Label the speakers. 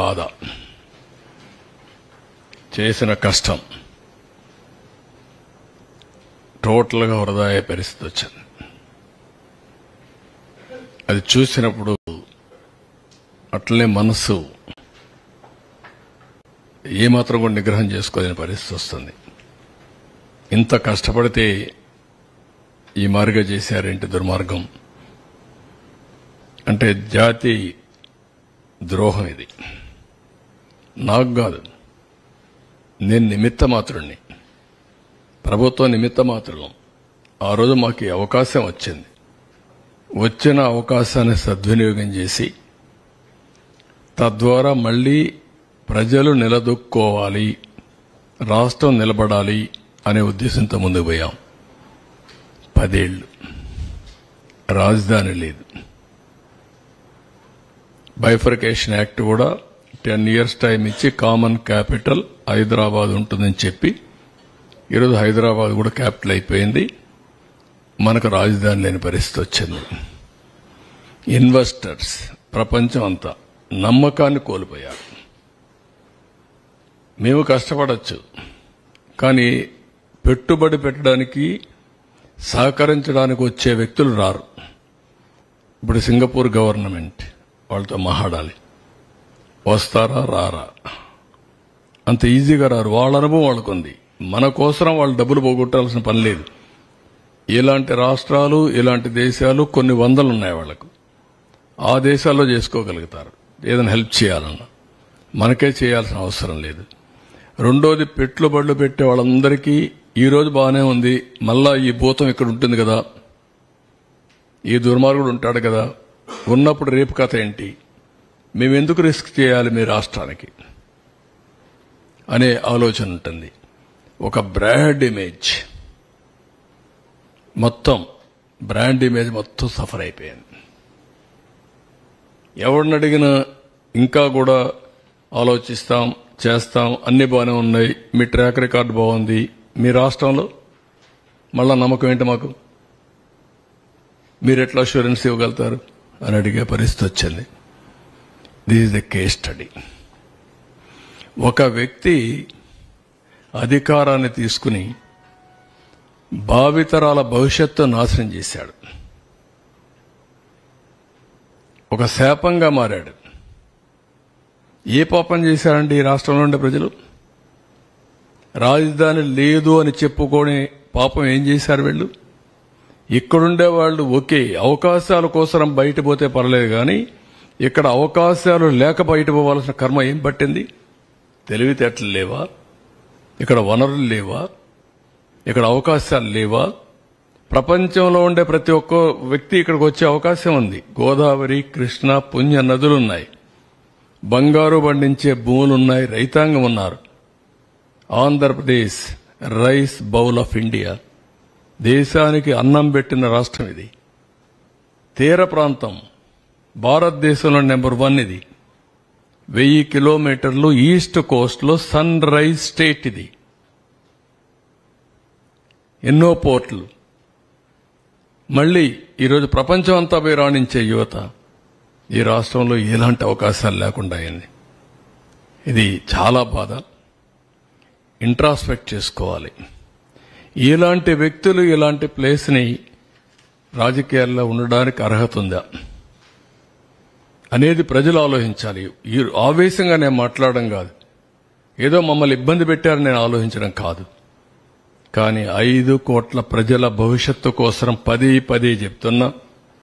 Speaker 1: బాధ, చేసిన కష్టం టోటల్గా వృధా అయ్యే పరిస్థితి వచ్చింది. అది చూసినప్పుడు అట్లనే మనస్సు ఏమాత్రం కూడా నిగ్రహం చేసుకోలేని పరిస్థితి వస్తుంది. ఇంత కష్టపడితే ఈ మార్గం చేశారేంటి దుర్మార్గం అంటే జాతి ద్రోహం. ఇది నాకు కాదు, నేను నిమిత్త మాత్రుడిని, ప్రభుత్వం నిమిత్త మాత్రం. ఆ రోజు మాకు ఈ అవకాశం వచ్చింది. వచ్చిన అవకాశాన్ని సద్వినియోగం చేసి తద్వారా మళ్లీ ప్రజలు నిలదొక్కోవాలి, రాష్ట్రం నిలబడాలి అనే ఉద్దేశంతో ముందుకు పోయాం. 10 ఏళ్లు రాజధాని లేదు. బైఫర్కేషన్ యాక్ట్ కూడా 10 years టైం ఇచ్చి కామన్ క్యాపిటల్ హైదరాబాద్ ఉంటుందని చెప్పి ఈరోజు హైదరాబాద్ కూడా క్యాపిటల్ అయిపోయింది. మనకు రాజధాని లేని పరిస్థితి వచ్చింది. ఇన్వెస్టర్స్ ప్రపంచం అంతా నమ్మకాన్ని కోల్పోయారు. మేము కష్టపడచ్చు, కానీ పెట్టుబడి పెట్టడానికి సహకరించడానికి వచ్చే వ్యక్తులు రారు. ఇప్పుడు సింగపూర్ గవర్నమెంట్ వాళ్ళతో మాట్లాడాలి, వస్తారా రారా? అంత ఈజీగా రారు. వాళ్ళ అనుభవం వాళ్ళకుంది. మన కోసం వాళ్ళు డబ్బులు పోగొట్టాల్సిన పని లేదు. ఇలాంటి రాష్ట్రాలు, ఇలాంటి దేశాలు కొన్ని వందలు ఉన్నాయి వాళ్లకు. ఆ దేశాల్లో చేసుకోగలుగుతారు ఏదైనా హెల్ప్ చేయాలన్నా. మనకే చేయాల్సిన అవసరం లేదు. రెండోది, పెట్టుబడులు పెట్టే వాళ్ళందరికీ ఈ రోజు బాగానే ఉంది, మళ్ళా ఈ భూతం ఇక్కడ ఉంటుంది కదా, ఈ దుర్మార్గుడు ఉంటాడు కదా, ఉన్నప్పుడు రేపు కథ ఏంటి, మేమెందుకు రిస్క్ చేయాలి మీ రాష్ట్రానికి అనే ఆలోచన ఉంటుంది. ఒక బ్రాండ్ ఇమేజ్ మొత్తం సఫర్ అయిపోయింది. ఎవరిని అడిగినా ఇంకా కూడా ఆలోచిస్తాం, చేస్తాం, అన్ని బాగానే ఉన్నాయి, మీ ట్రాక్ రికార్డు బాగుంది, మీ రాష్ట్రంలో మళ్ళా నమ్మకం ఏంటి మాకు, మీరు ఎట్లా అష్యూరెన్స్ ఇవ్వగలుగుతారు అని అడిగే పరిస్థితి వచ్చింది. This is the case study. ఒక వ్యక్తి అధికారాన్ని తీసుకుని భావితరాల భవిష్యత్తు నాశనం చేశాడు. ఒక శాపంగా మారాడు. ఏ పాపం చేశారండి ఈ రాష్ట్రంలో ఉండే ప్రజలు? రాజధాని లేదు అని చెప్పుకొని పాపం ఏం చేశారు వీళ్ళు? ఇక్కడుండే వాళ్ళు ఓకే, అవకాశాల కోసం బయట పోతే పర్లేదు, కానీ ఇక్కడ అవకాశాలు లేక బయట పోవాల్సిన కర్మ ఏం పట్టింది? తెలివితేటలు లేవా? ఇక్కడ వనరులు లేవా? ఇక్కడ అవకాశాలు లేవా? ప్రపంచంలో ఉండే ప్రతి ఒక్క వ్యక్తి ఇక్కడికి వచ్చే అవకాశం ఉంది. గోదావరి, కృష్ణ, పుణ్య నదులున్నాయి, బంగారు పండించే భూములున్నాయి, రైతాంగం ఉన్నారు. Andhra Pradesh rice bowl of India, దేశానికి అన్నం పెట్టిన రాష్ట్రం ఇది. తీర ప్రాంతం భారతదేశంలో నెంబర్ 1 ఇది. 1000 కిలోమీటర్లు ఈస్ట్ కోస్ట్ లో సన్ రైజ్ స్టేట్ ఇది. ఎన్నో పోర్ట్లు. మళ్లీ ఈరోజు ప్రపంచం అంతా పోయి రాణించే యువత ఈ రాష్ట్రంలో ఎలాంటి అవకాశాలు లేకుండా అయింది. ఇది చాలా బాధ. ఇంట్రాస్పెక్ట్ చేసుకోవాలి. ఇలాంటి వ్యక్తులు ఇలాంటి ప్లేస్ ని రాజకీయాల్లో ఉండడానికి అర్హత ఉందా అనేది ప్రజలు ఆలోచించాలి. ఈ ఆవేశంగా నేను మాట్లాడడం కాదు, ఏదో మమ్మల్ని ఇబ్బంది పెట్టారని నేను ఆలోచించడం కాదు. కానీ 5 కోట్ల ప్రజల భవిష్యత్తు కోసం పదే చెప్తున్నా,